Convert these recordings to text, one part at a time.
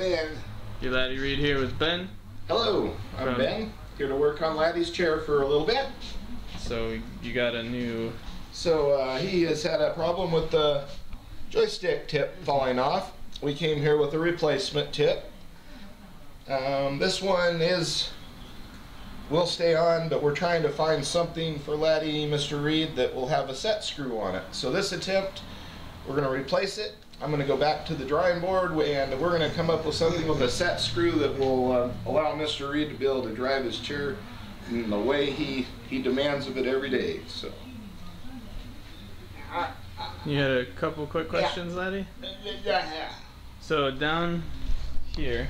Ben. You Laddie Reed here with Ben. Hello, I'm Ben. Here to work on Laddie's chair for a little bit. So you got a new... So he has had a problem with the joystick tip falling off. We came here with a replacement tip. This one will stay on, but we're trying to find something for Laddie, Mr. Reed, that will have a set screw on it. So this attempt, we're going to replace it. I'm going to go back to the drawing board and we're going to come up with something with a set screw that will allow Mr. Reed to be able to drive his chair in the way he demands of it every day. So. You had a couple quick questions, Laddie? Yeah. So down here,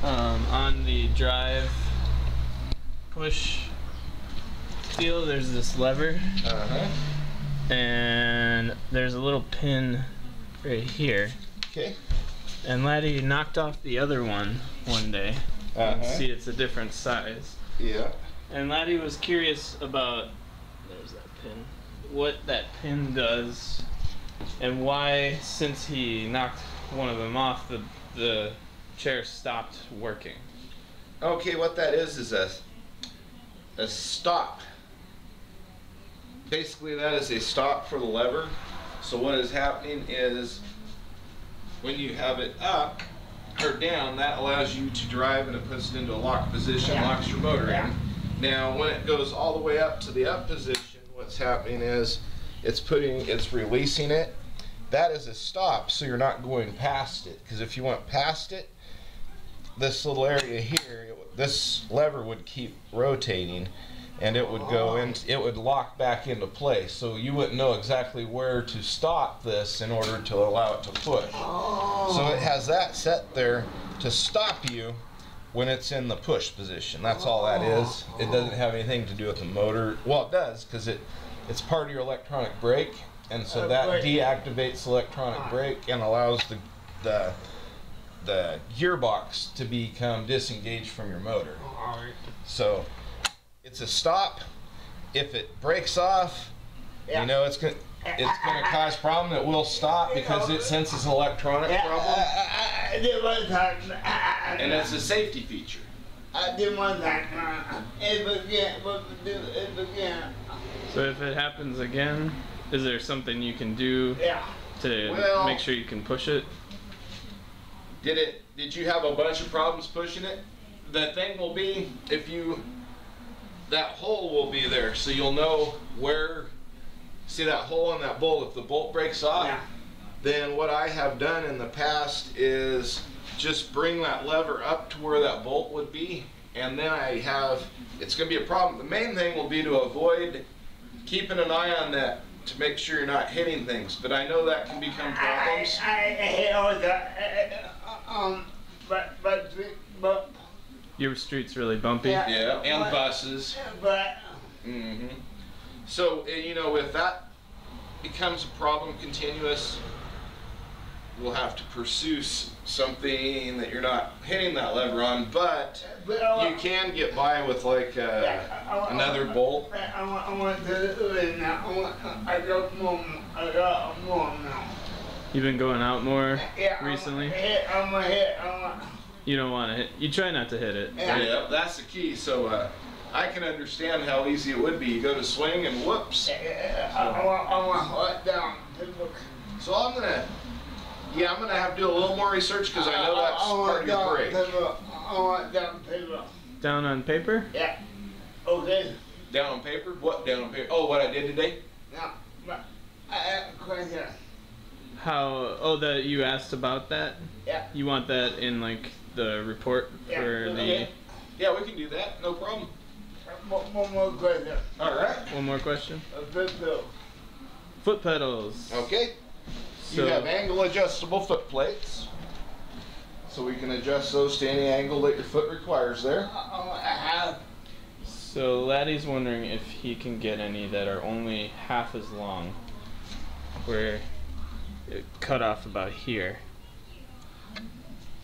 on the drive push deal, there's this lever. And there's a little pin right here. Okay. And Laddie knocked off the other one day. You can see it's a different size. Yeah. And Laddie was curious about, there's that pin, what that pin does and why, since he knocked one of them off, the chair stopped working. Okay, what that is a stop. Basically that is a stop for the lever. So what is happening is when you have it up or down, that allows you to drive and it puts it into a lock position, locks your motor in. Now when it goes all the way up to the up position, what's happening is it's releasing it. That is a stop, so you're not going past it, because if you went past it, this little area here, this lever would keep rotating and it would go in, it would lock back into place. So you wouldn't know exactly where to stop this in order to allow it to push. So it has that set there to stop you when it's in the push position. That's all that is. It doesn't have anything to do with the motor. Well, it does, because it's part of your electronic brake, and so that deactivates the electronic brake and allows the gearbox to become disengaged from your motor. So it's a stop. If it breaks off, you know it's gonna cause problem. It will stop because it senses an electronic problem, and it's a safety feature. So if it happens again, is there something you can do to make sure you can push it? Did you have a bunch of problems pushing it? The thing will be, that hole will be there, so you'll know where. See that hole in that bolt? If the bolt breaks off, then what I have done in the past is just bring that lever up to where that bolt would be, and then it's going to be a problem. The main thing will be to avoid keeping an eye on that to make sure you're not hitting things, but I know that can become problems. I hate all that. But Your street's really bumpy. Yeah, and buses. But So, you know, if that becomes a problem continuous, we'll have to pursue something that you're not hitting that lever on, but you can get by with like another bolt. I want to do it now. I got more now. You've been going out more recently? I'm gonna hit. You don't want to hit. You try not to hit it. Yeah, that's the key. So I can understand how easy it would be. You go to swing and whoops. I want to down. So I'm gonna have to do a little more research because I know that's part of your break. I want down paper. Down on paper? Yeah. Okay. Down on paper? What down on paper? Oh, what I did today? No, but I have a question. How? Oh, that you asked about that? Yeah. You want that in like the report for the? Yeah, we can do that. No problem. One more question. All right. One more question. Foot pedals. Okay. So, you have angle adjustable foot plates, so we can adjust those to any angle that your foot requires there. So Laddie's wondering if he can get any that are only half as long, where it cut off about here,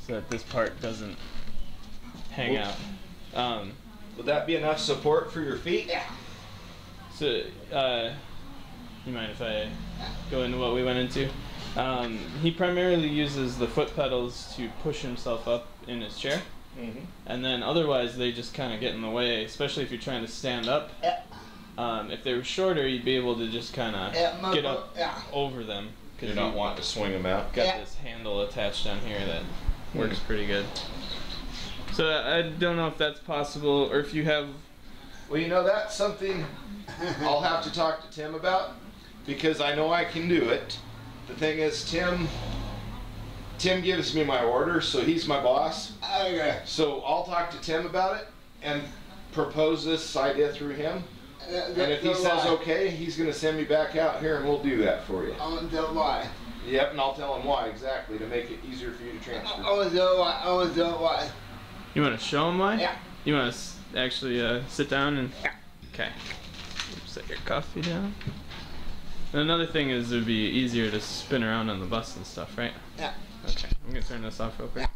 so that this part doesn't hang out. Would that be enough support for your feet? Yeah. So, you mind if I go into what we went into? He primarily uses the foot pedals to push himself up in his chair. Mm-hmm. And then otherwise they just kind of get in the way, especially if you're trying to stand up. Yeah. If they were shorter, you'd be able to just kind of get up over them. You're not wanting to swing them out. Got this handle attached down here that works pretty good. So I don't know if that's possible, or if you have... Well, you know, that's something I'll have to talk to Tim about, because I know I can do it. The thing is, Tim gives me my orders, so he's my boss. Okay. So I'll talk to Tim about it and propose this idea through him. And if he says okay, he's going to send me back out here and we'll do that for you. I want to know why. Yep, and I'll tell him why exactly, to make it easier for you to transfer. I want to know why. I want to know why. You want to show him why? Yeah. You want to actually sit down and... Okay. Set your coffee down. And another thing is it would be easier to spin around on the bus and stuff, right? Yeah. Okay, I'm going to turn this off real quick.